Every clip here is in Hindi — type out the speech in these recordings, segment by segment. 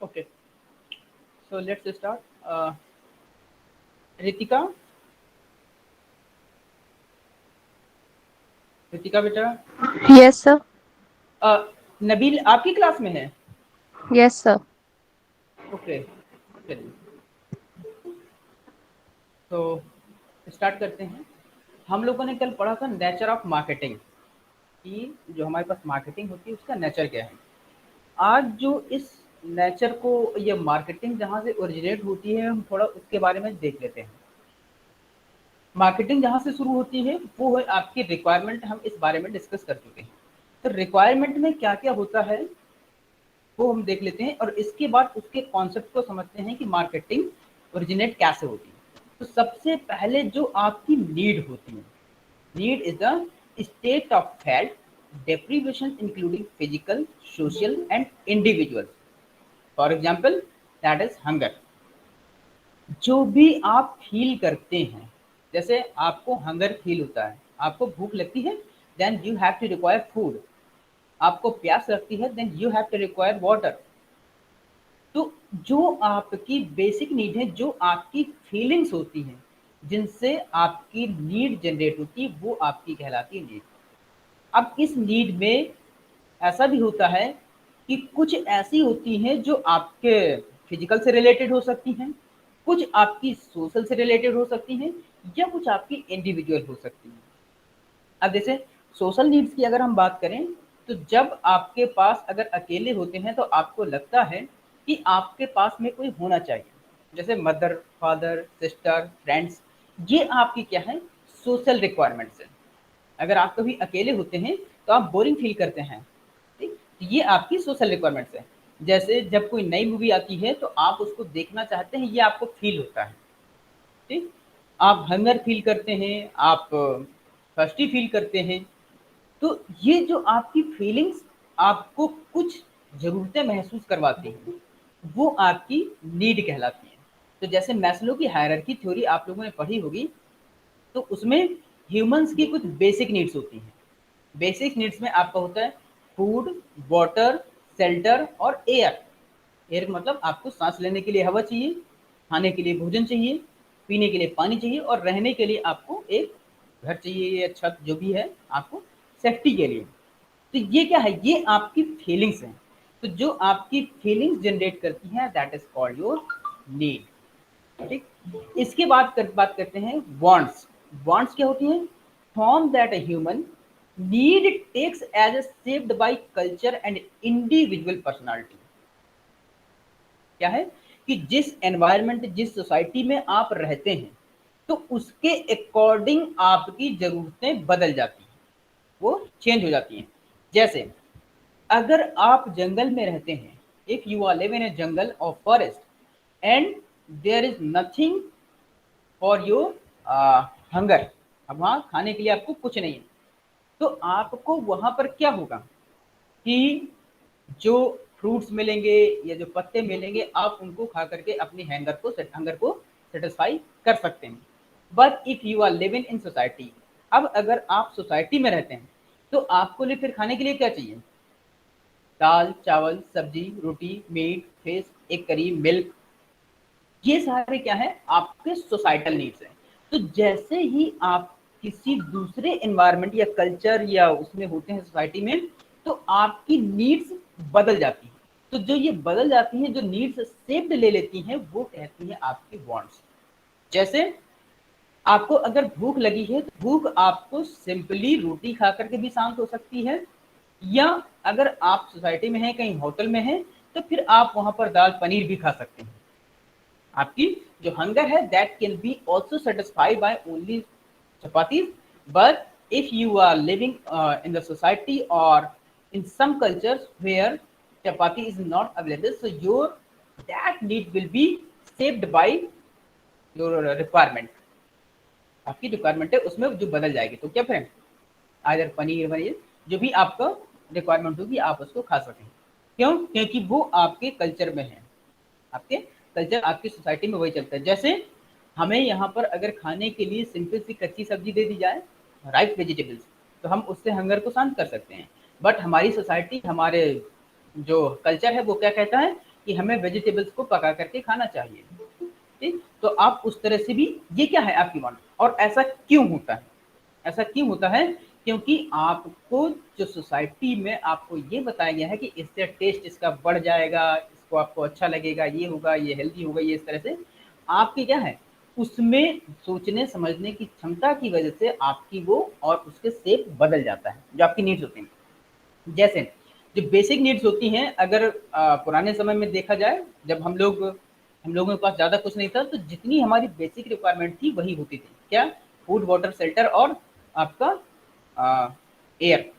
Okay, so let's start. Ritika, Ritika बेटा। Yes, sir. नबील आपकी क्लास में है? Yes, sir. ओके, चलिए तो स्टार्ट करते हैं। हम लोगों ने कल पढ़ा था नेचर ऑफ मार्केटिंग, कि जो हमारे पास मार्केटिंग होती है उसका नेचर क्या है। आज जो इस नेचर को, ये मार्केटिंग जहाँ से ओरिजिनेट होती है, हम थोड़ा उसके बारे में देख लेते हैं। मार्केटिंग जहाँ से शुरू होती है वो है आपकी रिक्वायरमेंट, हम इस बारे में डिस्कस कर चुके हैं। तो रिक्वायरमेंट में क्या क्या होता है वो हम देख लेते हैं, और इसके बाद उसके कॉन्सेप्ट को समझते हैं कि मार्केटिंग ओरिजिनेट कैसे होती है। तो सबसे पहले जो आपकी नीड होती है, need is the state of health deprivation including physical, social and individual. For example, that is hunger. जो भी आप फील करते हैं, जैसे आपको हंगर फील होता है, आपको भूख लगती है, then you have to require food. आपको प्यास लगती है, then you have to require water. तो जो आपकी बेसिक नीड है, जो आपकी फीलिंग्स होती हैं, जिनसे आपकी नीड जनरेट होती है, वो आपकी कहलाती है नीड। अब इस नीड में ऐसा भी होता है कि कुछ ऐसी होती हैं जो आपके फिजिकल से रिलेटेड हो सकती हैं, कुछ आपकी सोशल से रिलेटेड हो सकती हैं, या कुछ आपकी इंडिविजुअल हो सकती हैं। अब जैसे सोशल नीड्स की अगर हम बात करें, तो जब आपके पास अगर अकेले होते हैं तो आपको लगता है कि आपके पास में कोई होना चाहिए, जैसे मदर, फादर, सिस्टर, फ्रेंड्स। ये आपकी क्या है, सोशल रिक्वायरमेंट्स है। अगर आप कभी अकेले होते हैं तो आप बोरिंग फील करते हैं, ठीक। तो ये आपकी सोशल रिक्वायरमेंट्स है। जैसे जब कोई नई मूवी आती है तो आप उसको देखना चाहते हैं, ये आपको फील होता है, ठीक। आप हंगर फील करते हैं, आप थर्स्टी फील करते हैं। तो ये जो आपकी फीलिंग्स आपको कुछ ज़रूरतें महसूस करवाती हैं, वो आपकी नीड कहलाती है। तो जैसे मैस्लो की हायरार्की थ्योरी आप लोगों ने पढ़ी होगी, तो उसमें ह्यूमंस की कुछ बेसिक नीड्स होती हैं। बेसिक नीड्स में आपका होता है फूड, वाटर, शेल्टर और एयर। एयर मतलब आपको सांस लेने के लिए हवा चाहिए, खाने के लिए भोजन चाहिए, पीने के लिए पानी चाहिए, और रहने के लिए आपको एक घर चाहिए या छत, जो भी है आपको सेफ्टी के लिए। तो ये क्या है, ये आपकी फीलिंग्स हैं। तो जो आपकी फीलिंग्स जनरेट करती हैं, that is called your need, ठीक। इसके बाद बात करते हैं वांट्स। वांट्स क्या होती हैं? Form that a human need takes as a shaped by culture and individual personality. क्या है कि जिस एनवायरनमेंट, जिस सोसाइटी में आप रहते हैं, तो उसके अकॉर्डिंग आपकी जरूरतें बदल जाती हैं, वो चेंज हो जाती हैं। जैसे अगर आप जंगल में रहते हैं, if you are live in a jungle or forest, and there is nothing for your hunger, अब वहाँ खाने के लिए आपको कुछ नहीं है, तो आपको वहाँ पर क्या होगा कि जो फ्रूट्स मिलेंगे या जो पत्ते मिलेंगे आप उनको खा करके अपनी हंगर को सेटिस्फाई कर सकते हैं। But if you are living in society, अब अगर आप सोसाइटी में रहते हैं तो आपको लिए फिर खाने के लिए क्या चाहिए? दाल, चावल, सब्जी, रोटी, मीट, फिश, एक करी, मिल्क, ये सारे क्या है आपके सोसाइटल नीड्स हैं। तो जैसे ही आप किसी दूसरे एनवायरनमेंट या कल्चर या उसमें होते हैं सोसाइटी में, तो आपकी नीड्स बदल जाती हैं। तो जो ये बदल जाती हैं, जो नीड्स शेप्ड ले लेती हैं, वो कहती हैं आपकी वांट्स। जैसे आपको अगर भूख लगी है तो भूख आपको सिंपली रोटी खा करके भी शांत हो सकती है, या अगर आप सोसाइटी में हैं, कहीं होटल में हैं, तो फिर आप वहां पर दाल पनीर भी खा सकते हैं। आपकी जो हंगर है that can be also satisfied by only chapatis. But if you are living in the society or in some cultures where chapati is not available, so your that need will be shaped by your requirement. आपकी रिक्वायरमेंट है उसमें जो बदल जाएगी, तो क्या फ्रेंड आइदर पनीर वनीर जो भी आपका रिक्वायरमेंट होगी आप उसको खा सकें। क्यों? क्योंकि वो आपके कल्चर में है, आपके कल्चर आपकी सोसाइटी में वही चलता है। जैसे हमें यहाँ पर अगर खाने के लिए सिंपल सी कच्ची सब्जी दे दी जाए, राइट वेजिटेबल्स, तो हम उससे हंगर को शांत कर सकते हैं। बट हमारी सोसाइटी, हमारे जो कल्चर है वो क्या कहता है कि हमें वेजिटेबल्स को पका करके खाना चाहिए। ठीक, तो आप उस तरह से भी, ये क्या है आपकी वांट। और ऐसा क्यों होता है? ऐसा क्यों होता है? क्योंकि आपको जो सोसाइटी में आपको ये बताया गया है कि इससे टेस्ट इसका बढ़ जाएगा, इसको आपको अच्छा लगेगा, ये होगा, ये हेल्दी होगा, ये इस तरह से आपकी क्या है उसमें सोचने समझने की क्षमता की वजह से आपकी वो और उसके शेप बदल जाता है जो आपकी नीड्स होती हैं। जैसे जो बेसिक नीड्स होती हैं, अगर पुराने समय में देखा जाए, जब हम लोगों के पास ज़्यादा कुछ नहीं था, तो जितनी हमारी बेसिक रिक्वायरमेंट थी वही होती थी। क्या? फूड, वाटर, शेल्टर और आपका एयर,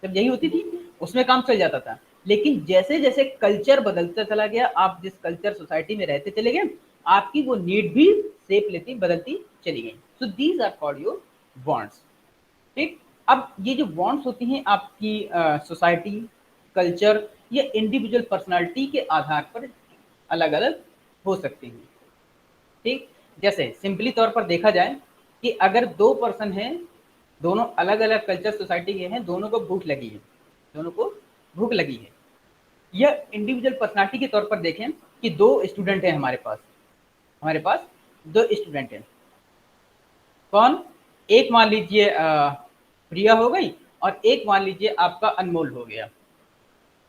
जब यही होती थी उसमें काम चल जाता था। लेकिन जैसे जैसे कल्चर बदलता चला गया, आप जिस कल्चर सोसाइटी में रहते चले गए, आपकी वो नीड भी शेप लेती बदलती चली गई। So these are called your wants. ठीक, अब ये जो वांट्स होती हैं आपकी सोसाइटी, कल्चर या इंडिविजुअल पर्सनालिटी के आधार पर अलग अलग हो सकती हैं। ठीक, जैसे सिंपली तौर पर देखा जाए कि अगर दो पर्सन हैं, दोनों अलग अलग कल्चर सोसाइटी के हैं, दोनों को भूख लगी है, दोनों को भूख लगी है, या इंडिविजुअल पर्सनालिटी के तौर पर देखें कि दो स्टूडेंट हैं हमारे पास दो स्टूडेंट हैं। कौन? एक मान लीजिए प्रिया हो गई और एक मान लीजिए आपका अनमोल हो गया।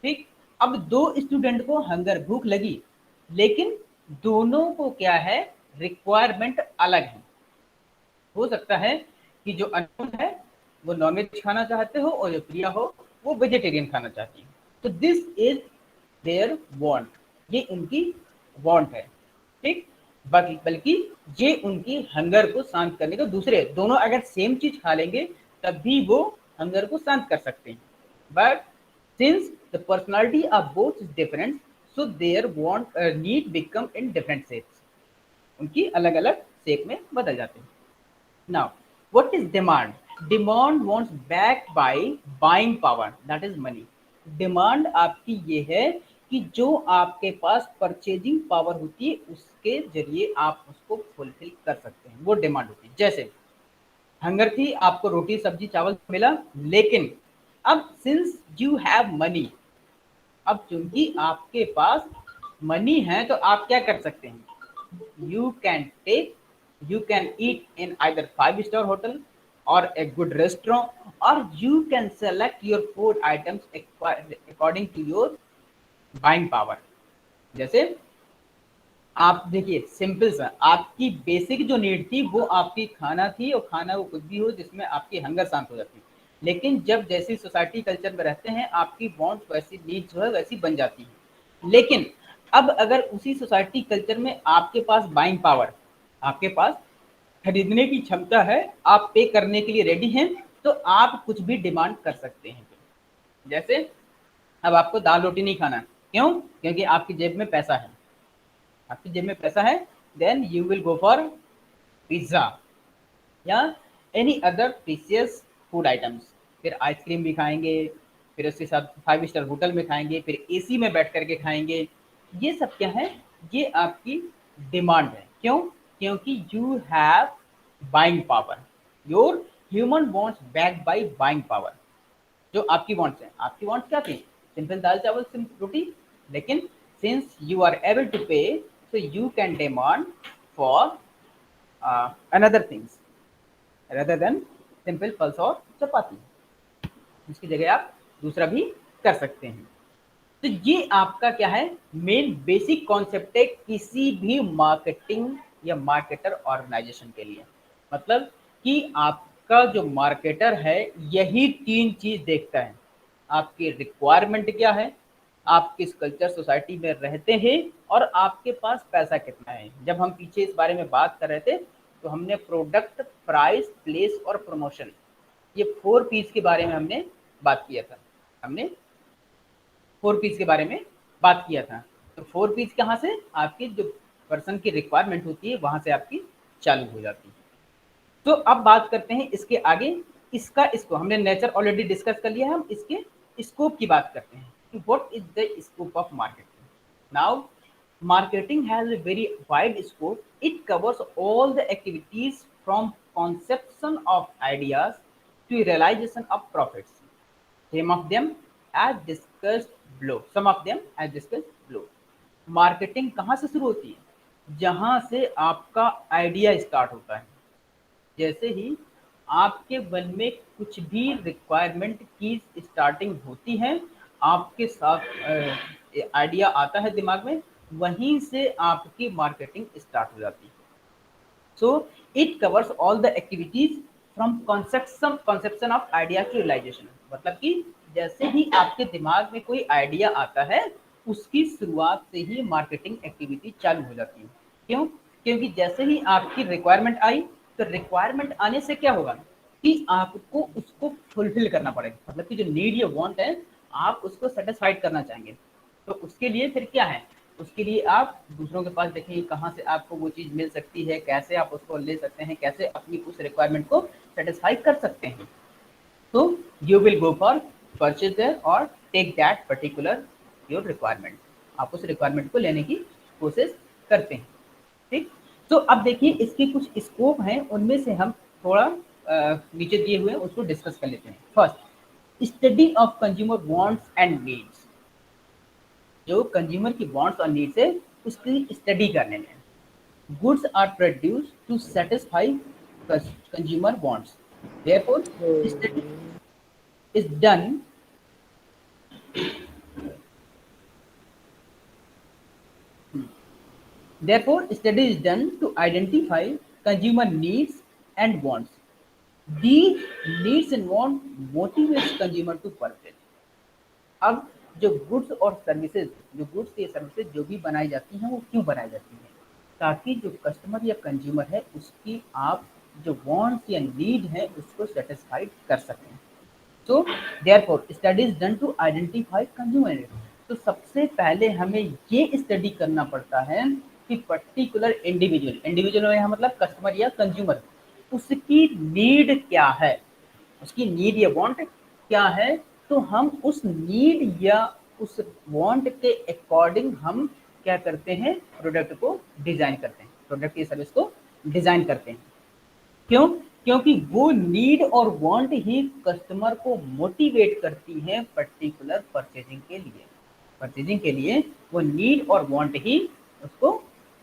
ठीक, अब दो स्टूडेंट को हंगर भूख लगी, लेकिन दोनों को क्या है रिक्वायरमेंट अलग है। हो सकता है कि जो अनमोल है वो नॉनवेज खाना चाहते हो और जो प्रिया हो वो वेजिटेरियन खाना चाहती है। तो दिस इज देयर वांट, ये उनकी वांट है। ठीक, बल्कि ये उनकी हंगर को शांत करने का, दूसरे दोनों अगर सेम चीज खा लेंगे तब भी वो हंगर को शांत कर सकते हैं। But since the personality of both is different, so there want need become in different shapes, उनकी अलग अलग शेप में बदल जाते हैं। Now, what is demand? Demand wants backed by buying power, that is money. Demand आपकी ये है कि जो आपके पास परचेजिंग पावर होती है उसके जरिए आप उसको फुलफिल कर सकते हैं, वो डिमांड होती है। जैसे हंगर थी, आपको रोटी सब्जी चावल मिला, लेकिन अब सिंस यू हैव मनी, अब चूंकि आपके पास मनी है तो आप क्या कर सकते हैं, you can eat in either 5-star hotel or a good restaurant, or you can select your food items according to your buying power। जैसे आप देखिए सिंपल सा, आपकी बेसिक जो नीड थी वो आपकी खाना थी, और खाना वो कुछ भी हो जिसमें आपकी हंगर शांत हो जाती है। लेकिन जब जैसी सोसाइटी कल्चर में रहते हैं आपकी वांट्स वैसी, नीड जो है वैसी बन जाती है। लेकिन अब अगर उसी सोसाइटी कल्चर में आपके पास बाइंग पावर, आपके पास खरीदने की क्षमता है, आप पे करने के लिए रेडी हैं, तो आप कुछ भी डिमांड कर सकते हैं। जैसे अब आपको दाल रोटी नहीं खाना, क्यों? क्योंकि आपकी जेब में पैसा है, आपकी जेब में पैसा है, then you will go for pizza. या any other precious food items. फिर आइसक्रीम भी खाएंगे, फिर उसके साथ 5 स्टार होटल में खाएंगे, फिर एसी में बैठ करके खाएंगे। ये सब क्या है, ये आपकी डिमांड है। क्यों? क्योंकि you have buying power, your human wants back by buying power. जो आपकी वांट्स हैं, आपकी वांट्स क्या थी? सिंपल दाल चावल रोटी। लेकिन since you are able to pay, so you can demand for another things rather than simple pulse और चपाती। इसकी जगह आप दूसरा भी कर सकते हैं। तो ये आपका क्या है, मेन बेसिक कॉन्सेप्ट है किसी भी मार्केटिंग या मार्केटर ऑर्गेनाइजेशन के लिए। मतलब कि आपका जो मार्केटर है यही 3 चीज देखता है। आपकी रिक्वायरमेंट क्या है, आप किस कल्चर सोसाइटी में रहते हैं, और आपके पास पैसा कितना है। जब हम पीछे इस बारे में बात कर रहे थे तो हमने प्रोडक्ट, प्राइस, प्लेस और प्रमोशन, ये 4 पीस के बारे में हमने बात किया था। हमने 4 पीस के बारे में बात किया था। तो 4 पीस कहाँ से, आपकी जो पर्सन की रिक्वायरमेंट होती है वहां से आपकी चालू हो जाती है। तो अब बात करते हैं इसके आगे। इसको हमने नेचर ऑलरेडी डिस्कस कर लिया है, हम इसके स्कोप की बात करते हैं कि what is the scope of marketing. Now marketing has a very wide scope. It covers all the activities from conception of ideas to realization of profits. Some of them as discussed below. Some of them as discussed below. Marketing कहाँ से शुरू होती है? जहाँ से आपका आइडिया स्टार्ट होता है। जैसे ही आपके मन में कुछ भी रिक्वायरमेंट की स्टार्टिंग होती है, आपके साथ आइडिया आता है दिमाग में, वहीं से आपकी मार्केटिंग स्टार्ट हो जाती है। So it covers all the activities from conception of idea to realization. मतलब कि जैसे ही आपके दिमाग में कोई आइडिया आता है, उसकी शुरुआत से ही मार्केटिंग एक्टिविटी चालू हो जाती है। क्यों? क्योंकि जैसे ही आपकी रिक्वायरमेंट आई, तो रिक्वायरमेंट आने से क्या होगा कि आपको उसको फुलफिल करना पड़ेगा। मतलब कि जो नीड या वांट है, आप उसको सेटिस्फाइड करना चाहेंगे। तो उसके लिए फिर क्या है, उसके लिए आप दूसरों के पास देखें कहाँ से आपको वो चीज़ मिल सकती है, कैसे आप उसको ले सकते हैं, कैसे अपनी उस रिक्वायरमेंट को सेटिस्फाई कर सकते हैं। तो you will go for purchase there और take that particular your requirement. आप उस रिक्वायरमेंट को लेने की कोशिश करते हैं। ठीक। तो अब देखिए इसके कुछ स्कोप हैं, उनमें से हम थोड़ा नीचे दिए हुए हैं उसको डिस्कस कर लेते हैं। First, study of consumer wants and needs. जो कंज्यूमर की वांट्स और नीड्स है उसकी स्टडी करने में। Goods are produce to satisfy consumer wants, therefore study is done therefore study is done to identify consumer needs and wants. These needs and wants motivates consumer to purchase. अब जो गुड्स और सर्विसेज, जो गुड्स या सर्विसेज जो भी बनाई जाती हैं वो क्यों बनाई जाती हैं? ताकि जो कस्टमर या कंज्यूमर है उसकी आप जो वांट्स या नीड है उसको सेटिस्फाइड कर सकें। So therefore study is done to identify consumer need. तो सबसे पहले हमें ये स्टडी करना पड़ता है कि पर्टिकुलर इंडिविजुअल, इंडिविजुअल यहाँ मतलब कस्टमर या कंज्यूमर, उसकी नीड क्या है, उसकी नीड या वांट क्या है। तो हम उस नीड या उस वांट के अकॉर्डिंग हम क्या करते हैं, प्रोडक्ट को डिजाइन करते हैं, प्रोडक्ट की सर्विस को डिजाइन करते हैं। क्यों? क्योंकि वो नीड और वांट ही कस्टमर को मोटिवेट करती है पर्टिकुलर परचेजिंग के लिए। परचेजिंग के लिए वो नीड और वांट ही उसको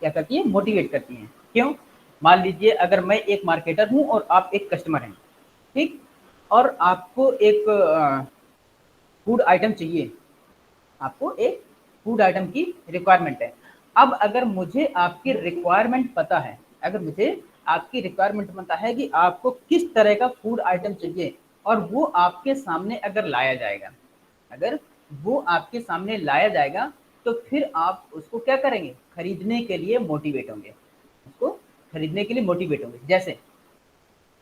क्या करती है, मोटिवेट करती हैं। क्यों? मान लीजिए अगर मैं एक मार्केटर हूं और आप एक कस्टमर हैं, ठीक, और आपको एक फूड आइटम चाहिए, आपको एक फूड आइटम की रिक्वायरमेंट है। अब अगर मुझे आपकी रिक्वायरमेंट पता है, अगर मुझे आपकी रिक्वायरमेंट पता है कि आपको किस तरह का फूड आइटम चाहिए, और वो आपके सामने अगर लाया जाएगा, अगर वो आपके सामने लाया जाएगा, तो फिर आप उसको क्या करेंगे, खरीदने के लिए मोटिवेट होंगे, उसको खरीदने के लिए मोटिवेट होंगे। जैसे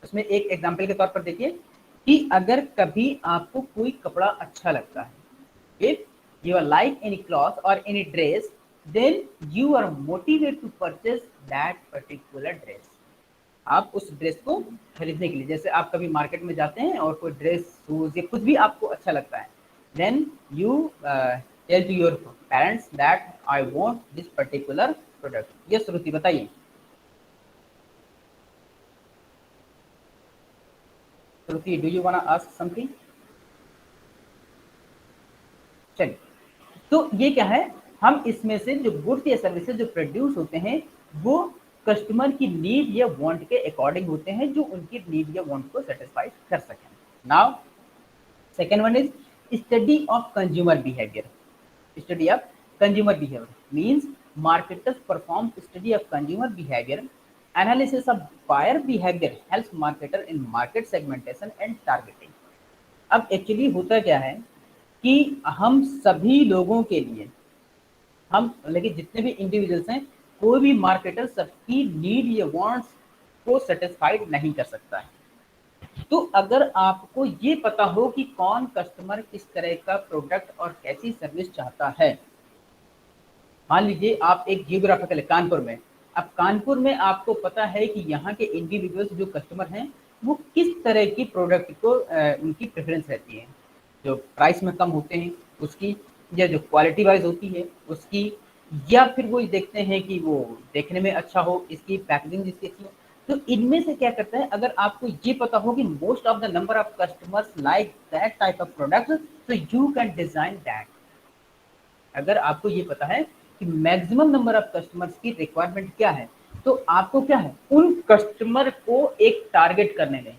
उसमें एक एग्जाम्पल के तौर पर देखिए कि अगर कभी आपको कोई कपड़ा अच्छा लगता है, if you like any cloth or any dress, then you are motivated to purchase that particular dress. आप उस ड्रेस को खरीदने के लिए, जैसे आप कभी मार्केट में जाते हैं और कोई ड्रेस, शूज या कुछ भी आपको अच्छा लगता है, then you tell to your parents that I want this particular product. Yes Shruti बताइए। Shruti, do you want to ask something? चलिए, तो ये क्या है, हम इसमें से जो गुड्स या सर्विसेज जो प्रोड्यूस होते हैं वो कस्टमर की नीड या वांट के अकॉर्डिंग होते हैं, जो उनकी नीड या वांट को सेटिस्फाई कर सकें। Now second one is study of consumer behaviour. Study of consumer behavior means marketers perform study of consumer behavior. Analysis of buyer behavior helps marketer in market segmentation and targeting. अब एक्चुअली होता क्या है कि हम सभी लोगों के लिए, हम लेकिन जितने भी इंडिविजुअल्स हैं, कोई भी मार्केटर सबकी नीड या वांट्स को सेटिस्फाइड नहीं कर सकता है। तो अगर आपको ये पता हो कि कौन कस्टमर किस तरह का प्रोडक्ट और कैसी सर्विस चाहता है, मान लीजिए आप एक जियोग्राफिकल कानपुर में, अब कानपुर में आपको पता है कि यहाँ के इंडिविजुअल्स जो कस्टमर हैं वो किस तरह की प्रोडक्ट को उनकी प्रेफरेंस रहती है, जो प्राइस में कम होते हैं उसकी, या जो क्वालिटी वाइज होती है उसकी, या फिर वो देखते हैं कि वो देखने में अच्छा हो, इसकी पैकेजिंग जिसकी अच्छी हो। तो इनमें से क्या करता है, अगर आपको ये पता हो कि most of the number of customers like that type of product, तो यू कैन डिजाइन दैट। अगर आपको ये पता है कि मैक्सिमम नंबर ऑफ कस्टमर्स की रिक्वायरमेंट क्या है, तो आपको क्या है, उन कस्टमर को एक टारगेट करने में,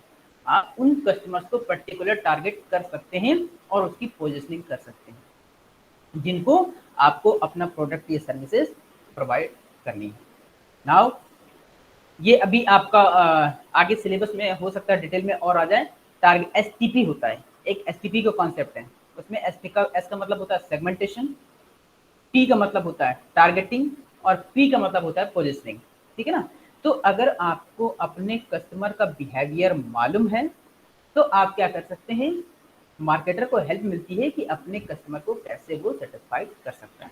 आप उन कस्टमर्स को पर्टिकुलर टारगेट कर सकते हैं और उसकी पोजिशनिंग कर सकते हैं जिनको आपको अपना प्रोडक्ट या सर्विसेज प्रोवाइड करनी है। नाउ ये अभी आपका आगे सिलेबस में हो सकता है डिटेल में और आ जाए। टारगेट एसटीपी होता है, एक एसटीपी का कॉन्सेप्ट है, उसमें एस का मतलब होता है सेगमेंटेशन, टी का मतलब होता है टारगेटिंग और पी का मतलब होता है पोजिशनिंग। ठीक है ना। तो अगर आपको अपने कस्टमर का बिहेवियर मालूम है तो आप क्या कर सकते हैं, मार्केटर को हेल्प मिलती है कि अपने कस्टमर को कैसे वो सेटिस्फाइड कर सकता है,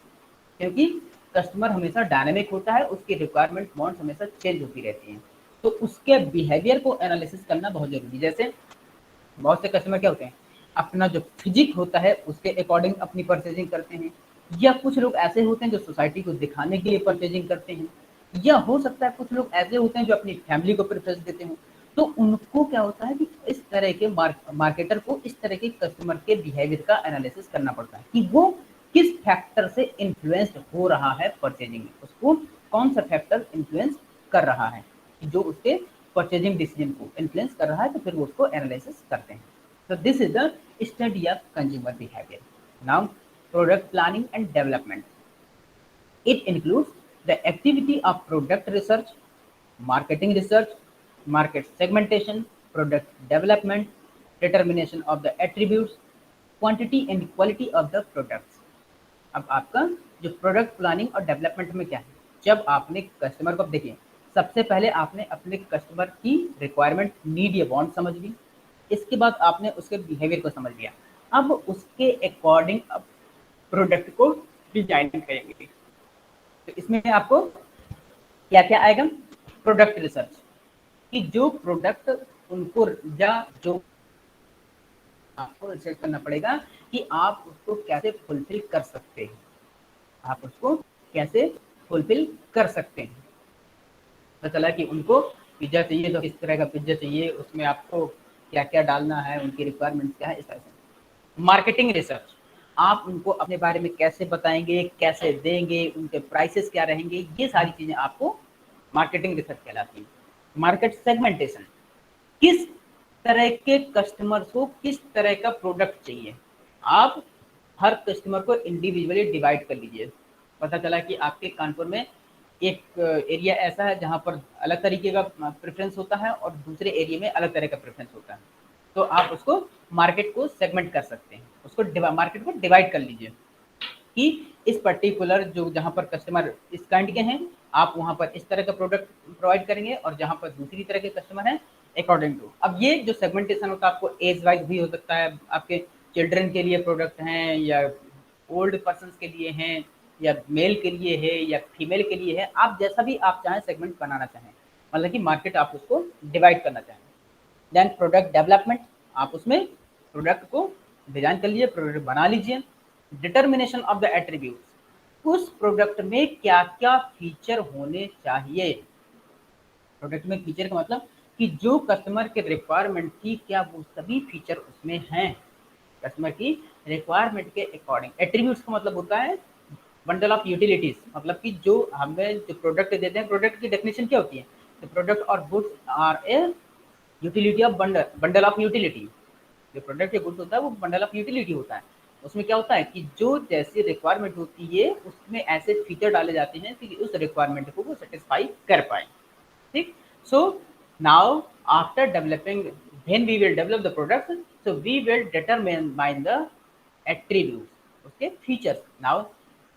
क्योंकि कस्टमर हमेशा डायनेमिक होता है, उसकी रिक्वायरमेंट वांट्स हमेशा चेंज होती रहती हैं। तो उसके बिहेवियर को एनालिसिस करना बहुत जरूरी है। जैसे बहुत से कस्टमर क्या होते हैं, अपना जो फिजिक होता है उसके अकॉर्डिंग अपनी परचेजिंग करते हैं, या कुछ लोग ऐसे होते हैं जो सोसाइटी को दिखाने के लिए परचेजिंग करते हैं, या हो सकता है कुछ लोग ऐसे होते हैं जो अपनी फैमिली को प्रेफरेंस देते हैं। तो उनको क्या होता है कि इस तरह के मार्केटर को इस तरह के कस्टमर के बिहेवियर का एनालिसिस करना पड़ता है कि वो किस फैक्टर से इन्फ्लुएंस्ड हो रहा है परचेजिंग में, उसको कौन सा फैक्टर इन्फ्लुएंस कर रहा है जो उसके परचेजिंग डिसीजन को इन्फ्लुएंस कर रहा है, तो फिर वो उसको एनालिसिस करते हैं। So this is the study of consumer behavior. Now, product planning and development. It includes the activity of product research, marketing research, market segmentation, product development, determination of the attributes, quantity and quality of the products. अब आपका जो प्रोडक्ट प्लानिंग और डेवलपमेंट में क्या है, जब आपने कस्टमर को, देखिए सबसे पहले आपने अपने कस्टमर की रिक्वायरमेंट, नीड या वांट समझ ली, इसके बाद आपने उसके बिहेवियर को समझ लिया, अब उसके अकॉर्डिंग अब प्रोडक्ट को डिजाइन करेंगे। तो इसमें आपको क्या क्या आएगा, प्रोडक्ट रिसर्च, कि जो प्रोडक्ट उनको, या जो आपको रिसर्च करना पड़ेगा कि आप उसको कैसे फुलफिल कर सकते हैं, आप उसको कैसे फुलफिल कर सकते हैं। पता चला कि उनको पिज्जा चाहिए तो किस तरह का पिज्जा चाहिए, उसमें आपको क्या क्या डालना है, उनकी रिक्वायरमेंट्स क्या है, इस तरह से। मार्केटिंग रिसर्च, आप उनको अपने बारे में कैसे बताएंगे, कैसे देंगे, उनके प्राइसेस क्या रहेंगे, ये सारी चीजें आपको मार्केटिंग रिसर्च कहलाती है। मार्केट सेगमेंटेशन, किस तरह के कस्टमर्स को किस तरह का प्रोडक्ट चाहिए, आप हर कस्टमर को इंडिविजुअली डिवाइड कर लीजिए। पता चला कि आपके कानपुर में एक एरिया ऐसा है जहाँ पर अलग तरीके का प्रेफरेंस होता है और दूसरे एरिया में अलग तरह का प्रेफरेंस होता है, तो आप उसको मार्केट को सेगमेंट कर सकते हैं, उसको मार्केट को डिवाइड कर लीजिए कि इस पर्टिकुलर जो जहाँ पर कस्टमर इस काइंड के हैं, आप वहाँ पर इस तरह का प्रोडक्ट प्रोवाइड करेंगे, और जहाँ पर दूसरी तरह के कस्टमर हैं अकॉर्डिंग टू। अब ये जो सेगमेंटेशन होता है आपको एज वाइज भी हो सकता है, आपके चिल्ड्रन के लिए प्रोडक्ट हैं, या ओल्ड पर्सन के लिए हैं, या मेल के लिए है, या फीमेल के लिए है, आप जैसा भी आप चाहें सेगमेंट बनाना चाहें। मतलब कि मार्केट आप उसको डिवाइड करना चाहें। देन प्रोडक्ट डेवलपमेंट, आप उसमें प्रोडक्ट को डिजाइन कर लीजिए, प्रोडक्ट बना लीजिए। डिटर्मिनेशन ऑफ द एट्रीब्यूट्स, उस प्रोडक्ट में क्या क्या फीचर होने चाहिए। प्रोडक्ट में फीचर का मतलब कि जो कस्टमर के रिक्वायरमेंट थी क्या वो सभी फीचर उसमें हैं, कस्टमर की रिक्वायरमेंट के अकॉर्डिंग। एट्रीब्यूट्स का मतलब होता है बंडल ऑफ यूटिलिटीज, मतलब कि जो हमें जो प्रोडक्ट देते हैं, प्रोडक्ट की डेफिनेशन क्या होती है, तो प्रोडक्ट और goods are a utility of bundle, bundle of utility. जो प्रोडक्ट या गुड्स होता है वो बंडल ऑफ यूटिलिटी होता है। उसमें क्या होता है कि जो जैसी रिक्वायरमेंट होती है उसमें ऐसे फीचर डाले जाते हैं कि उस रिक्वायरमेंट को वो सेटिस्फाई कर पाए। ठीक। So now after developing, when we will develop the product, so we will determine by the attributes, okay, features. Now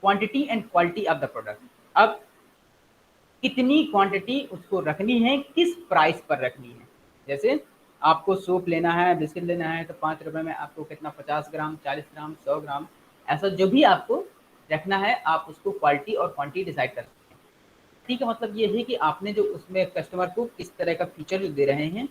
quantity and quality of the product, अब कितनी क्वांटिटी उसको रखनी है, किस प्राइस पर रखनी है। जैसे आपको सोप लेना है, बिस्किट लेना है, तो 5 रुपए में आपको कितना, 50 ग्राम, 40 ग्राम, 100 ग्राम, ऐसा जो भी आपको रखना है आप उसको क्वालिटी और क्वांटिटी डिसाइड कर सकते हैं। ठीक है, मतलब ये है कि आपने जो उसमें कस्टमर को किस तरह का फीचर जो दे रहे हैं,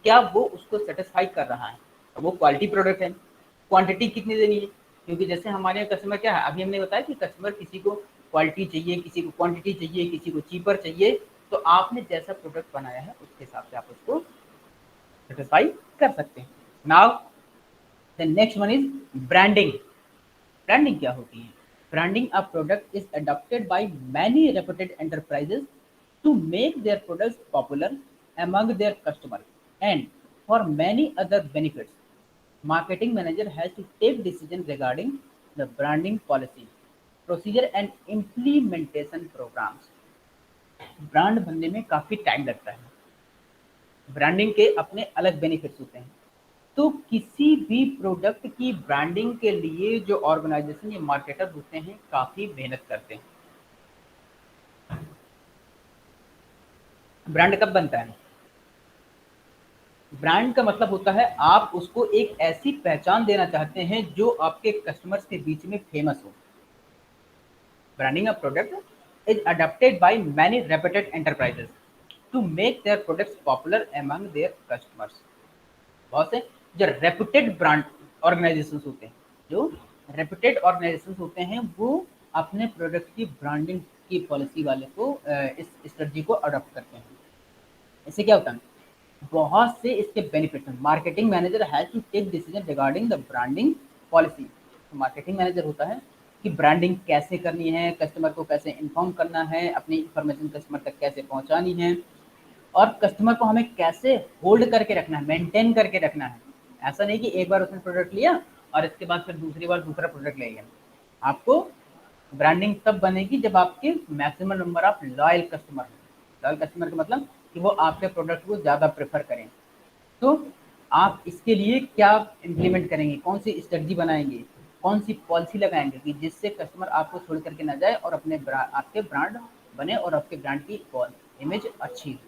क्या वो उसको सेटिस्फाई कर रहा है, वो क्वालिटी प्रोडक्ट है। क्वांटिटी कितनी देनी है, क्योंकि जैसे हमारे यहाँ कस्टमर क्या है, अभी हमने बताया कि कस्टमर किसी को क्वालिटी चाहिए, किसी को क्वांटिटी चाहिए, किसी को चीपर चाहिए, तो आपने जैसा प्रोडक्ट बनाया है उसके हिसाब से आप उसको सेटिस्फाई कर सकते हैं। Now the next one is branding. Branding क्या होती है? Branding a product is adopted by many reputed enterprises to make their products popular among their customers and for many other benefits. Marketing manager has to take decision regarding the branding policy, procedure and implementation programs. Brand बनने में काफ़ी टाइम लगता है, ब्रांडिंग के अपने अलग बेनिफिट्स होते हैं। तो किसी भी प्रोडक्ट की ब्रांडिंग के लिए जो ऑर्गेनाइजेशन या मार्केटर होते हैं काफ़ी मेहनत करते हैं। ब्रांड कब बनता है? ब्रांड का मतलब होता है आप उसको एक ऐसी पहचान देना चाहते हैं जो आपके कस्टमर्स के बीच में फेमस हो। Branding a product is adopted by many reputed enterprises to make their products popular among their customers. बहुत से जो रेप्यूटेड ब्रांड ऑर्गेनाइजेशंस होते हैं, जो रेप्यूटेड ऑर्गेनाइजेशंस होते हैं वो अपने प्रोडक्ट की ब्रांडिंग की पॉलिसी वाले को इस स्ट्रेटजी को अडॉप्ट करते हैं। इससे क्या होता है, बहुत से इसके बेनिफिट हैं। Marketing manager has to take decision regarding the branding policy. तो मार्केटिंग मैनेजर होता है कि ब्रांडिंग कैसे करनी है, कस्टमर को कैसे इन्फॉर्म करना है, अपनी इंफॉर्मेशन कस्टमर तक कैसे पहुंचानी है, और कस्टमर को हमें कैसे होल्ड करके रखना है, मेंटेन करके रखना है। ऐसा नहीं कि एक बार उसने प्रोडक्ट लिया और इसके बाद फिर दूसरी बार दूसरा प्रोडक्ट ले गया। आपको ब्रांडिंग तब बनेगी जब आपके maximum number of loyal customer हो। लॉयल कस्टमर का मतलब कि वो आपके प्रोडक्ट को ज़्यादा प्रेफर करें। तो आप इसके लिए क्या इम्प्लीमेंट करेंगे, कौन सी स्ट्रेटजी बनाएंगे, कौन सी पॉलिसी लगाएंगे कि जिससे कस्टमर आपको छोड़ करके ना जाए और अपने आपके ब्रांड बने और आपके ब्रांड की इमेज अच्छी हो।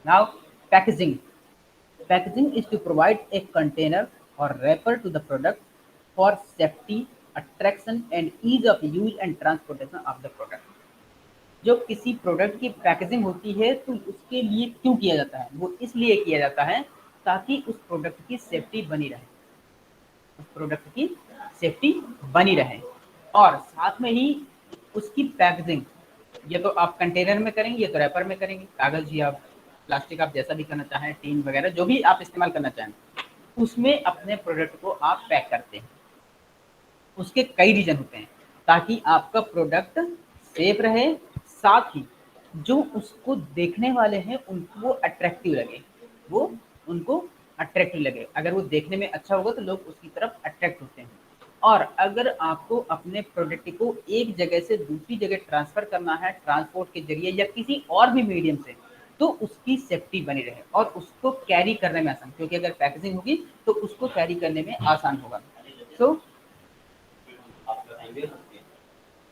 Now packaging. Packaging is to provide a container or wrapper to the product for safety, attraction and ease of use and transportation of the product. जो किसी प्रोडक्ट की पैकेजिंग होती है तो उसके लिए क्यों किया जाता है, वो इसलिए किया जाता है ताकि उस प्रोडक्ट की सेफ्टी बनी रहे, उस प्रोडक्ट की सेफ्टी बनी रहे। और साथ में ही उसकी पैकेजिंग, ये तो आप कंटेनर में करेंगे, ये तो रैपर में करेंगे, कागज़ या प्लास्टिक आप जैसा भी करना चाहें, टीन वगैरह जो भी आप इस्तेमाल करना चाहें, उसमें अपने प्रोडक्ट को आप पैक करते हैं। उसके कई रीज़न होते हैं ताकि आपका प्रोडक्ट सेफ रहे, साथ ही जो उसको देखने वाले हैं उनको वो अट्रैक्टिव लगे, वो उनको अट्रैक्टिव लगे। अगर वो देखने में अच्छा होगा तो लोग उसकी तरफ अट्रैक्ट होते हैं। और अगर आपको अपने प्रोडक्ट को एक जगह से दूसरी जगह ट्रांसफ़र करना है ट्रांसपोर्ट के ज़रिए या किसी और भी मीडियम से, तो उसकी सेफ्टी बनी रहे और उसको कैरी करने में आसान, क्योंकि अगर पैकेजिंग होगी तो उसको कैरी करने में आसान होगा। सो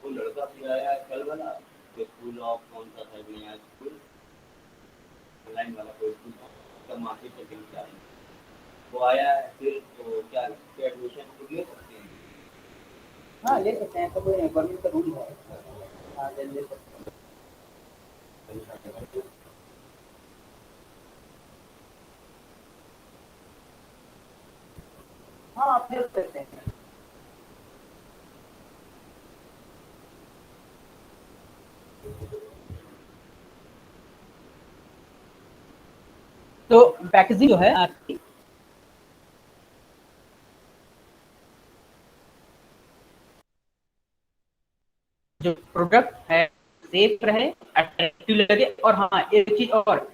वो लड़का फिर आया कल वाला, जो स्कूल ऑफ कौन सा था नया स्कूल, ऑनलाइन वाला कोई स्कूल था, तब मार्केट सेटिंग से आया, वो आया है फिर तो क्या एडमिशन खुद ले सकते हैं? हाँ ले सकते हैं, तो कोई गवर्नमेंट का रूल है। हाँ ले सकते हैं। हाँ, आप हेल्प करते हैं। तो पैकेजिंग जो है आपकी जो प्रोडक्ट है सेफ रहे, अट्रैक्टिव लगे, और हाँ एक चीज और,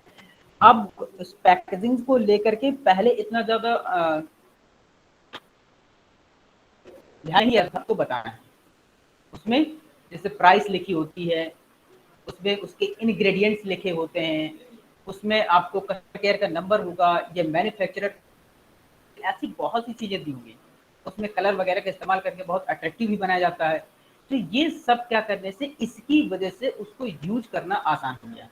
अब उस पैकेजिंग को लेकर के पहले इतना ज्यादा ध्यान नहीं रखा, तो बताना है उसमें जैसे प्राइस लिखी होती है, उसमें उसके इंग्रेडिएंट्स लिखे होते हैं, उसमें आपको कस्टमर केयर का नंबर होगा, ये मैन्युफैक्चरर, ऐसी बहुत सी चीजें दी हुई, उसमें कलर वगैरह का इस्तेमाल करके बहुत अट्रैक्टिव भी बनाया जाता है। तो ये सब क्या करने से, इसकी वजह से उसको यूज करना आसान हो गया।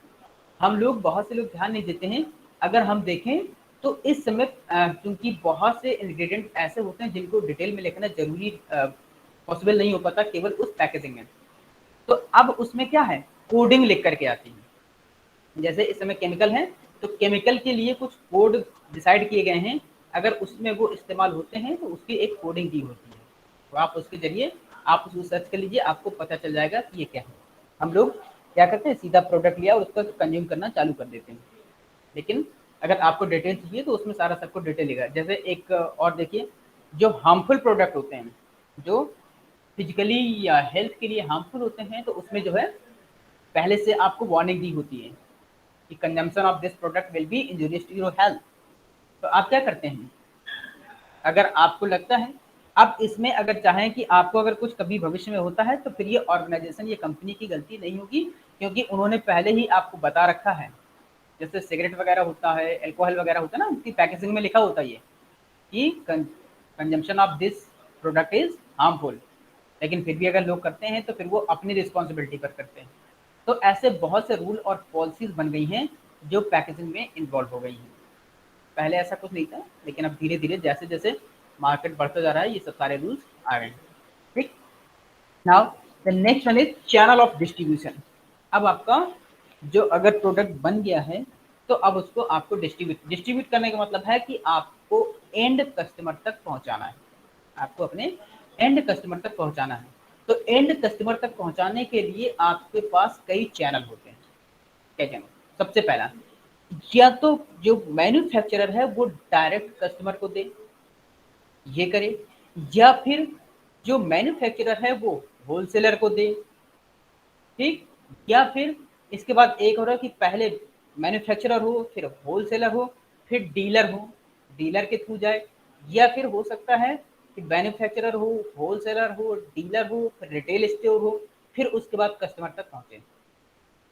हम लोग, बहुत से लोग ध्यान नहीं देते हैं। अगर हम देखें तो इस समय क्योंकि बहुत से इंग्रेडिएंट ऐसे होते हैं जिनको डिटेल में लिखना जरूरी पॉसिबल नहीं हो पाता केवल उस पैकेजिंग में, तो अब उसमें क्या है, कोडिंग लिख करके आती है। जैसे इस समय केमिकल है, तो केमिकल के लिए कुछ कोड डिसाइड किए गए हैं, अगर उसमें वो इस्तेमाल होते हैं तो उसकी एक कोडिंग की होती है, तो आप उसके जरिए आप उसको सर्च कर लीजिए, आपको पता चल जाएगा कि ये क्या है। हम लोग क्या करते हैं, सीधा प्रोडक्ट लिया और उसका कंज्यूम करना चालू कर देते हैं। लेकिन अगर आपको डिटेल चाहिए तो उसमें सारा सबको डिटेल लेगा। जैसे एक और देखिए, जो हार्मफुल प्रोडक्ट होते हैं, जो फिजिकली या हेल्थ के लिए हार्मफुल होते हैं, तो उसमें जो है पहले से आपको वार्निंग दी होती है कि consumption of this product will be injurious to your health. तो आप क्या करते हैं, अगर आपको लगता है, अब इसमें अगर चाहें कि आपको अगर कुछ कभी भविष्य में होता है, तो फिर ये ऑर्गेनाइजेशन, ये कंपनी की गलती नहीं होगी, क्योंकि उन्होंने पहले ही आपको बता रखा है। जैसे सिगरेट वगैरह होता है, अल्कोहल वगैरह होता है ना, उनकी पैकेजिंग में लिखा होता है ये कि consumption of this product is harmful, लेकिन फिर भी अगर लोग करते हैं तो फिर वो अपनी रिस्पॉन्सिबिलिटी पर करते हैं। तो ऐसे बहुत से रूल और पॉलिसीज बन गई हैं जो पैकेजिंग में इन्वॉल्व हो गई हैं। पहले ऐसा कुछ नहीं था, लेकिन अब धीरे धीरे जैसे जैसे मार्केट बढ़ता जा रहा है, ये सब सारे रूल्स आ रहे हैं। ठीक। Now the next one is channel of distribution. अब आपका जो अगर प्रोडक्ट बन गया है, तो अब उसको आपको डिस्ट्रीब्यूट करने का मतलब है कि आपको एंड कस्टमर तक पहुंचाना है, आपको अपने एंड कस्टमर तक पहुंचाना है। तो एंड कस्टमर तक पहुंचाने के लिए आपके पास कई चैनल होते हैं। क्या चैनल? सबसे पहला, या तो जो मैन्युफैक्चरर है वो डायरेक्ट कस्टमर को दे, ये करे, या फिर जो मैन्युफैक्चरर है वो होलसेलर को दे। ठीक। या फिर इसके बाद एक हो रहा है कि पहले मैन्युफैक्चरर हो, फिर होलसेलर हो, फिर डीलर हो, डीलर के थ्रू जाए। या फिर हो सकता है कि मैन्युफैक्चरर हो, होलसेलर हो, डीलर हो, फिर रिटेल स्टोर हो, फिर उसके बाद कस्टमर तक पहुंचे।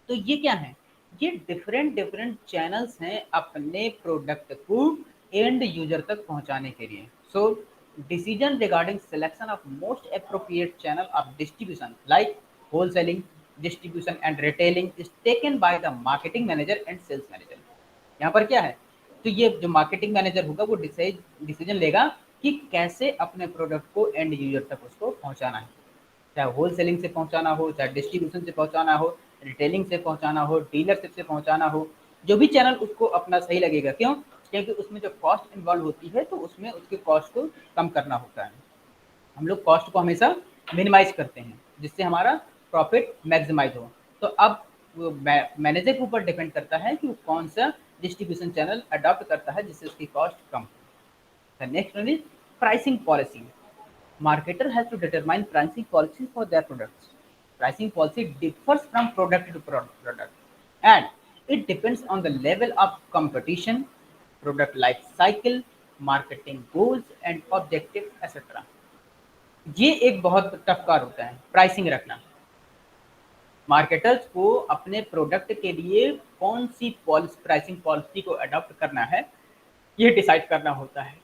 तो ये क्या है, ये डिफरेंट डिफरेंट चैनल्स हैं अपने प्रोडक्ट को एंड यूजर तक पहुंचाने के लिए। So decision regarding selection of most appropriate channel of distribution like wholesaling, distribution and retailing is taken by the marketing manager and sales manager. यहाँ पर क्या है, तो ये जो मार्केटिंग मैनेजर होगा वो डिसीजन लेगा कि कैसे अपने प्रोडक्ट को एंड यूजर तक उसको पहुंचाना है, चाहे होलसेलिंग से पहुंचाना हो, चाहे डिस्ट्रीब्यूशन से पहुंचाना हो, रिटेलिंग से पहुंचाना हो, डीलरशिप से पहुंचाना हो, जो भी चैनल उसको अपना सही लगेगा। क्यों? क्योंकि उसमें जो कॉस्ट इन्वॉल्व होती है, तो उसमें उसके कॉस्ट को कम करना होता है। हम लोग कॉस्ट को हमेशा मिनिमाइज करते हैं जिससे हमारा प्रॉफिट मैक्सिमाइज हो। तो अब वो मैनेजर के ऊपर डिपेंड करता है कि वो कौन सा डिस्ट्रीब्यूशन चैनल अडॉप्ट करता है जिससे उसकी कॉस्ट कम हो। The next one is pricing policy. Marketer has to determine pricing policy for their products. Pricing policy differs from product to product, and it depends on the level of competition, product life cycle, marketing goals and objectives, etc. ये एक बहुत टफ कार होता है प्राइसिंग रखना। मार्केटर्स को अपने प्रोडक्ट के लिए कौन सी प्राइसिंग पॉलिसी को अडॉप्ट करना है, ये डिसाइड करना होता है।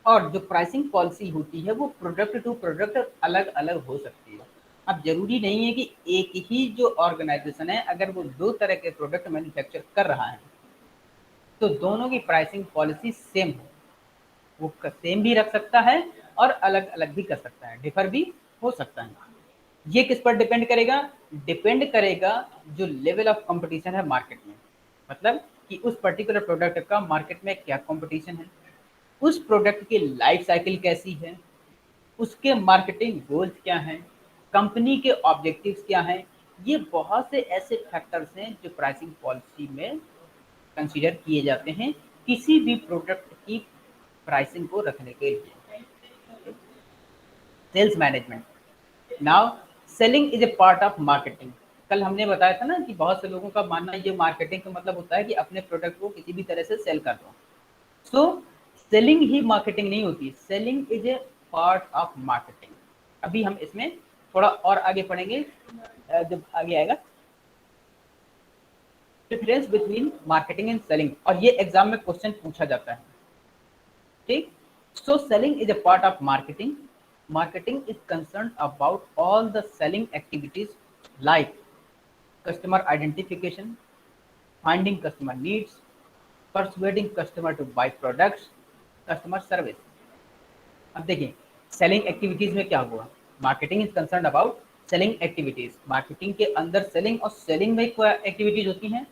और जो प्राइसिंग पॉलिसी होती है वो प्रोडक्ट टू प्रोडक्ट अलग अलग हो सकती है। अब जरूरी नहीं है कि एक ही जो ऑर्गेनाइजेशन है अगर वो दो तरह के प्रोडक्ट मैन्युफैक्चर कर रहा है तो दोनों की प्राइसिंग पॉलिसी सेम हो। वो सेम भी रख सकता है और अलग अलग भी कर सकता है, डिफर भी हो सकता है। ये किस पर डिपेंड करेगा? डिपेंड करेगा जो लेवल ऑफ कंपटीशन है मार्केट में, मतलब कि उस पर्टिकुलर प्रोडक्ट का मार्केट में क्या कंपटीशन है। उस प्रोडक्ट की लाइफ साइकिल कैसी है, उसके मार्केटिंग गोल्स क्या हैं, कंपनी के ऑब्जेक्टिव्स क्या हैं। ये बहुत से ऐसे फैक्टर्स हैं जो प्राइसिंग पॉलिसी में कंसीडर किए जाते हैं किसी भी प्रोडक्ट की प्राइसिंग को रखने के लिए। Sales management. Now selling is a part of marketing. कल हमने बताया था ना कि बहुत से लोगों का मानना ये मार्केटिंग का मतलब होता है कि अपने प्रोडक्ट को किसी भी तरह से सेल कर दो। सो सेलिंग ही मार्केटिंग नहीं होती, selling is a part of marketing. अभी हम इसमें थोड़ा और आगे पढ़ेंगे जब आगे आएगा difference between marketing and selling, और ये एग्जाम में क्वेश्चन पूछा जाता है। ठीक, so selling is a part of marketing. Marketing is concern about all the selling activities like customer identification, finding customer needs, persuading customer to buy products, customer service। अब देखिए सेलिंग एक्टिविटीज में क्या हुआ, marketing is concern about selling activities. Marketing के अंदर सेलिंग और सेलिंग में क्या एक्टिविटीज होती हैं,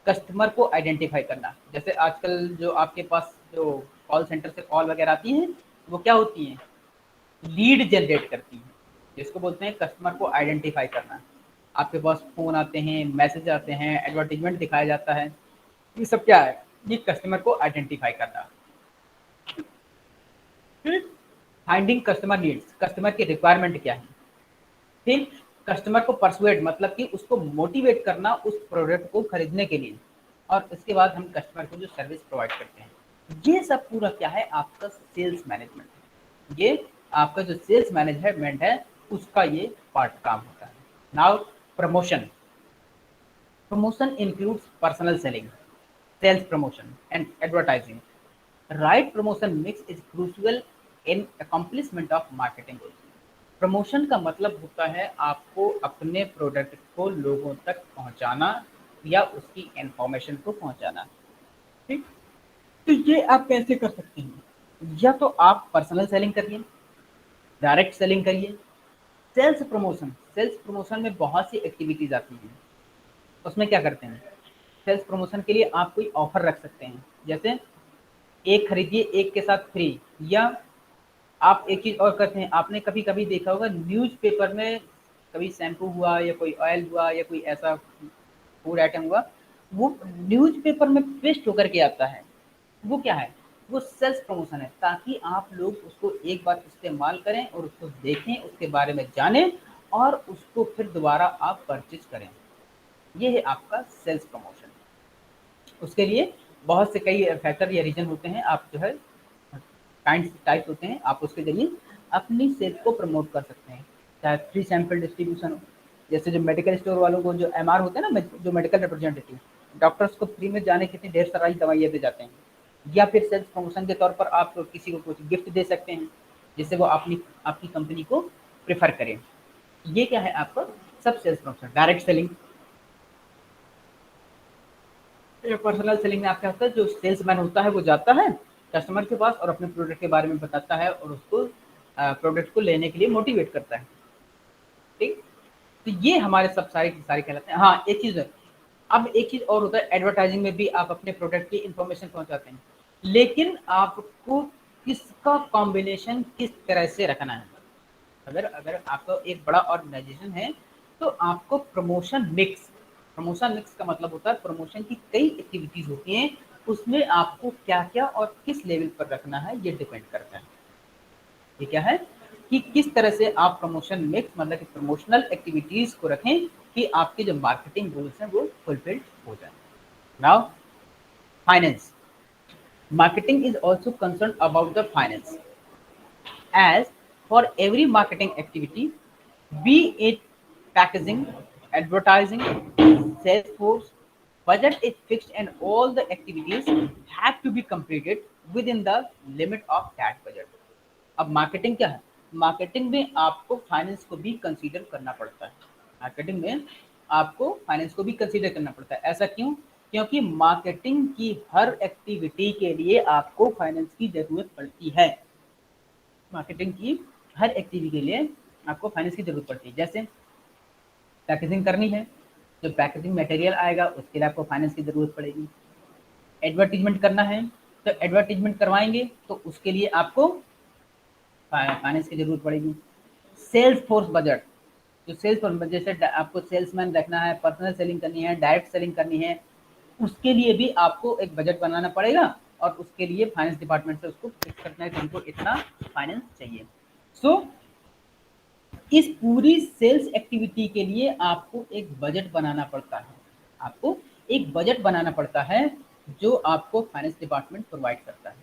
कस्टमर को आइडेंटिफाई करना। जैसे आजकल जो आपके पास जो कॉल सेंटर से कॉल वगैरह आती हैं वो क्या होती हैं, लीड जनरेट करती हैं, जिसको बोलते हैं कस्टमर को आइडेंटिफाई करना। आपके पास फ़ोन आते हैं, मैसेज आते हैं, एडवर्टीजमेंट दिखाया जाता है, ये सब क्या है, ये कस्टमर को आइडेंटिफाई करना। फिर फाइंडिंग कस्टमर नीड्स, कस्टमर की रिक्वायरमेंट क्या है। फिर कस्टमर को परसुएड मतलब कि उसको मोटिवेट करना उस प्रोडक्ट को खरीदने के लिए, और इसके बाद हम कस्टमर को जो सर्विस प्रोवाइड करते हैं। ये सब पूरा क्या है, आपका सेल्स मैनेजमेंट है। ये आपका जो सेल्स मैनेजमेंट है उसका ये पार्ट काम होता है। Now promotion. Promotion includes personal selling, sales promotion and advertising. Right promotion mix is crucial in accomplishment of marketing goals। Promotion का मतलब होता है आपको अपने प्रोडक्ट को लोगों तक पहुंचाना या उसकी इंफॉर्मेशन को पहुंचाना। ठीक, तो ये आप कैसे कर सकते हैं, या तो आप पर्सनल सेलिंग करिए, डायरेक्ट सेलिंग करिए, सेल्स प्रमोशन। सेल्स प्रमोशन में बहुत सी एक्टिविटीज आती हैं, उसमें क्या करते हैं, सेल्स प्रमोशन के लिए आप कोई ऑफर रख सकते हैं, जैसे एक खरीदिए एक के साथ फ्री। या आप एक चीज़ और करते हैं, आपने कभी कभी देखा होगा न्यूज़पेपर में, कभी शैम्पू हुआ या कोई ऑयल हुआ या कोई ऐसा फूड आइटम हुआ, वो न्यूज़पेपर में पेस्ट होकर के आता है। वो क्या है, वो सेल्स प्रमोशन है, ताकि आप लोग उसको एक बार इस्तेमाल करें और उसको देखें, उसके बारे में जानें और उसको फिर दोबारा आप परचेज करें। ये है आपका सेल्स प्रमोशन। उसके लिए बहुत से कई फैक्टर या रीजन होते हैं, आप जो है काइंड टाइप्स होते हैं, आप उसके जरिए अपनी सेल्स को प्रमोट कर सकते हैं। चाहे फ्री सैंपल डिस्ट्रीब्यूशन हो, जैसे जो मेडिकल स्टोर वालों को जो एमआर होते हैं ना, जो मेडिकल रिप्रेजेंटेटिव, डॉक्टर्स को फ्री में जाने कितनी ढेर सारी दवाइयाँ दे जाते हैं। या फिर सेल्स प्रमोशन के तौर पर आप किसी को कुछ गिफ्ट दे सकते हैं जिससे वो अपनी आपकी कंपनी को प्रेफर करें। ये क्या है आपका सब sales promotion. Direct selling, personal selling में आपका होता है, जो सेल्समैन होता है वो जाता है कस्टमर के पास और अपने प्रोडक्ट के बारे में बताता है और उसको प्रोडक्ट को लेने के लिए मोटिवेट करता है। ठीक, तो ये हमारे सब सारे सारे कहलाते हैं। हाँ एक चीज़ है, अब एक चीज़ और होता है, एडवर्टाइजिंग में भी आप अपने प्रोडक्ट की इंफॉर्मेशन पहुंचाते हैं, लेकिन आपको किसका कॉम्बिनेशन किस तरह से रखना है। अगर अगर आपका एक बड़ा ऑर्गेनाइजेशन है तो आपको प्रमोशन मिक्स का मतलब होता है प्रमोशन की कई एक्टिविटीज होती हैं, उसमें आपको क्या क्या और किस लेवल पर रखना है ये डिपेंड करता है। ये क्या है कि किस तरह से आप प्रमोशन मिक्स मतलब कि प्रमोशनल एक्टिविटीज को रखें कि आपके जो मार्केटिंग गोल्स हैं वो फुलफिल्ड हो जाए। Now finance. Marketing is also concern about the finance, as for every marketing activity, be it packaging, advertising, sales force, budget is fixed and all the activities have to be completed within the limit of that budget। अब मार्केटिंग क्या है, मार्केटिंग में आपको फाइनेंस को भी कंसीडर करना पड़ता है। मार्केटिंग में आपको फाइनेंस को भी कंसीडर करना पड़ता है। ऐसा क्यों, क्योंकि मार्केटिंग की हर एक्टिविटी के लिए आपको फाइनेंस की जरूरत पड़ती है। मार्केटिंग की हर एक्टिविटी के लिए आपको फाइनेंस की जरूरत पड़ती है। जैसे पैकेजिंग करनी है, जो पैकेजिंग मटेरियल आएगा उसके लिए आपको फाइनेंस की जरूरत पड़ेगी। एडवर्टीजमेंट करना है तो एडवर्टीजमेंट करवाएंगे तो उसके लिए आपको फाइनेंस की जरूरत पड़ेगी। सेल्स फोर्स बजट, जो सेल्स फोर्स, जैसे आपको सेल्समैन रखना है, पर्सनल सेलिंग करनी है, डायरेक्ट सेलिंग करनी है, उसके लिए भी आपको एक बजट बनाना पड़ेगा और उसके लिए फाइनेंस डिपार्टमेंट से उसको फिक्स करना है कि हमको इतना फाइनेंस चाहिए। सो इस पूरी सेल्स एक्टिविटी के लिए आपको एक बजट बनाना पड़ता है, आपको एक बजट बनाना पड़ता है जो आपको फाइनेंस डिपार्टमेंट प्रोवाइड करता है।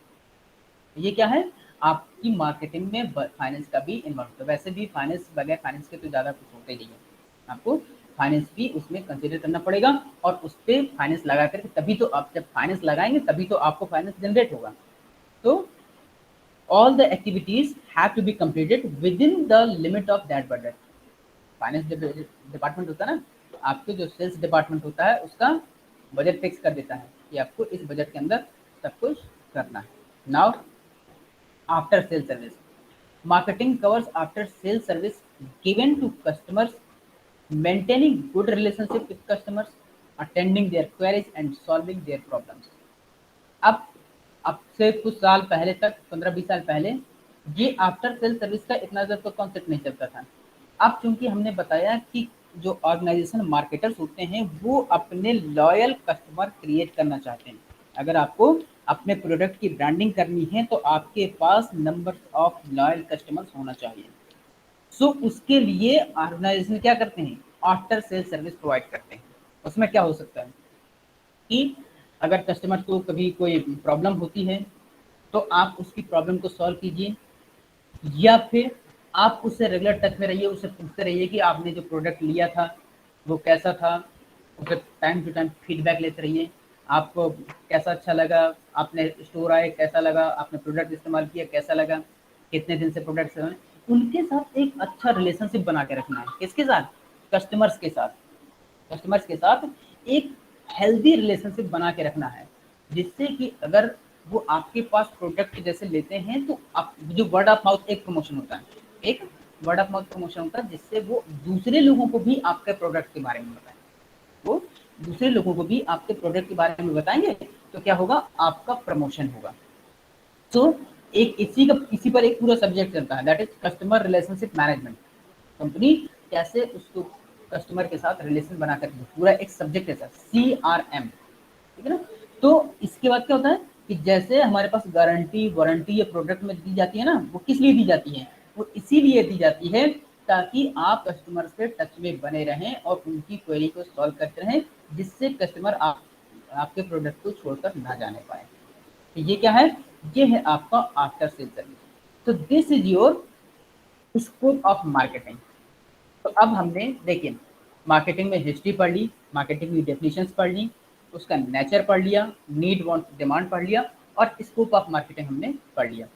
ये क्या है, आपकी मार्केटिंग में फाइनेंस का भी इन्वॉल्व होता है। वैसे भी फाइनेंस, बगैर फाइनेंस के तो ज़्यादा कुछ होते नहीं है, आपको फाइनेंस भी उसमें कंसिडर करना पड़ेगा और उस पर फाइनेंस लगा करके तभी तो आप, जब फाइनेंस लगाएंगे तभी तो आपको फाइनेंस जनरेट होगा। तो all the activities have to be completed within the limit of that budget। Finance department होता है ना, आपके जो सेल्स डिपार्टमेंट होता है उसका बजट फिक्स कर देता है कि आपको इस बजट के अंदर सब कुछ करना है। Now after sale service, marketing covers after sales service given to customers, maintaining good relationship with customers, attending their queries and solving their problems। अब अब से कुछ साल पहले तक, 15-20 साल पहले, ये आफ्टर सेल सर्विस का इतना ज़्यादा तो कॉन्सेप्ट नहीं चलता था। अब चूंकि हमने बताया कि जो ऑर्गेनाइजेशन मार्केटर्स होते हैं वो अपने लॉयल कस्टमर क्रिएट करना चाहते हैं। अगर आपको अपने प्रोडक्ट की ब्रांडिंग करनी है तो आपके पास नंबर ऑफ लॉयल कस्टमर्स होना चाहिए। सो उसके लिए ऑर्गेनाइजेशन क्या करते हैं, आफ्टर सेल सर्विस प्रोवाइड करते हैं। उसमें क्या हो सकता है कि अगर कस्टमर को कभी कोई प्रॉब्लम होती है तो आप उसकी प्रॉब्लम को सॉल्व कीजिए, या फिर आप उससे रेगुलर टच में रहिए, उससे पूछते रहिए कि आपने जो प्रोडक्ट लिया था वो कैसा था, उसे टाइम टू टाइम फीडबैक लेते रहिए, आपको कैसा अच्छा लगा, आपने स्टोर आए कैसा लगा, आपने प्रोडक्ट इस्तेमाल किया कैसा लगा, कितने दिन से प्रोडक्ट से, उनके साथ एक अच्छा रिलेशनशिप बना के रखना है। किसके साथ, कस्टमर्स के साथ, कस्टमर्स के साथ एक हेल्दी रिलेशनशिप बना के रखना है, जिससे कि अगर वो आपके पास प्रोडक्ट जैसे लेते हैं तो आप, जो वर्ड ऑफ माउथ एक प्रमोशन होता है, एक वर्ड ऑफ माउथ प्रमोशन होता है, जिससे वो दूसरे लोगों को भी आपके प्रोडक्ट के बारे में बताएं, वो दूसरे लोगों को भी आपके प्रोडक्ट के बारे में बताएंगे तो क्या होगा, आपका प्रमोशन होगा। तो एक इसी पर एक पूरा सब्जेक्ट चलता है, that is customer relationship management. Company कैसे उसको कस्टमर के साथ रिलेशन बना कर, पूरा एक सब्जेक्ट है सर, CRM, ठीक है ना। तो इसके बाद क्या होता है कि जैसे हमारे पास गारंटी वारंटी या प्रोडक्ट में दी जाती है ना, वो किस लिए दी जाती है, वो इसीलिए दी जाती है ताकि आप कस्टमर से टच में बने रहें और उनकी क्वेरी को सॉल्व करते रहें, जिससे कस्टमर आपके प्रोडक्ट को छोड़कर ना जाने पाए। तो ये क्या है, ये है आपका आफ्टर सेल सर्विस। तो this is your scope of marketing. तो अब हमने देखिए मार्केटिंग में हिस्ट्री पढ़ ली, मार्केटिंग की डेफिनेशंस पढ़ ली, उसका नेचर पढ़ लिया, नीड वांट डिमांड पढ़ लिया और स्कोप ऑफ मार्केटिंग हमने पढ़ लिया।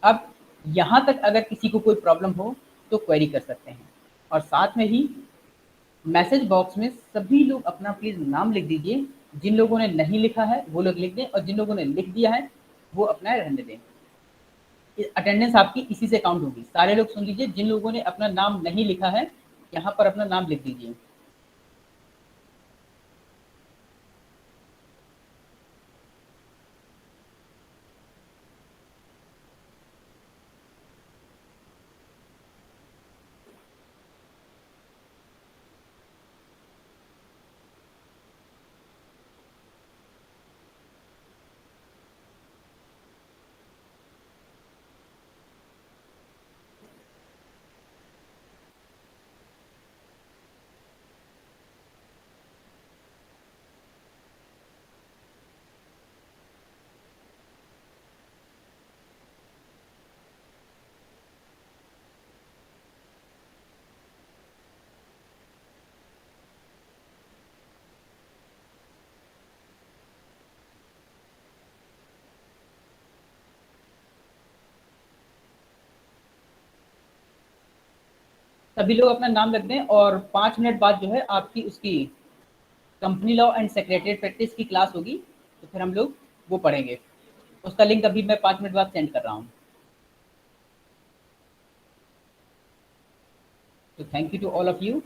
अब यहाँ तक अगर किसी को कोई प्रॉब्लम हो तो क्वेरी कर सकते हैं, और साथ में ही मैसेज बॉक्स में सभी लोग अपना प्लीज नाम लिख दीजिए। जिन लोगों ने नहीं लिखा है वो लोग लिख दें और जिन लोगों ने लिख दिया है वो अपना रहने दें। अटेंडेंस आपकी इसी से काउंट होगी। सारे लोग सुन लीजिए, जिन लोगों ने अपना नाम नहीं लिखा है यहाँ पर अपना नाम लिख दीजिए। सभी लोग अपना नाम लिख दें और 5 मिनट बाद जो है आपकी उसकी company law and secretary practice की क्लास होगी, तो फिर हम लोग वो पढ़ेंगे। उसका लिंक अभी मैं 5 मिनट बाद सेंड कर रहा हूँ। तो thank you to all of you.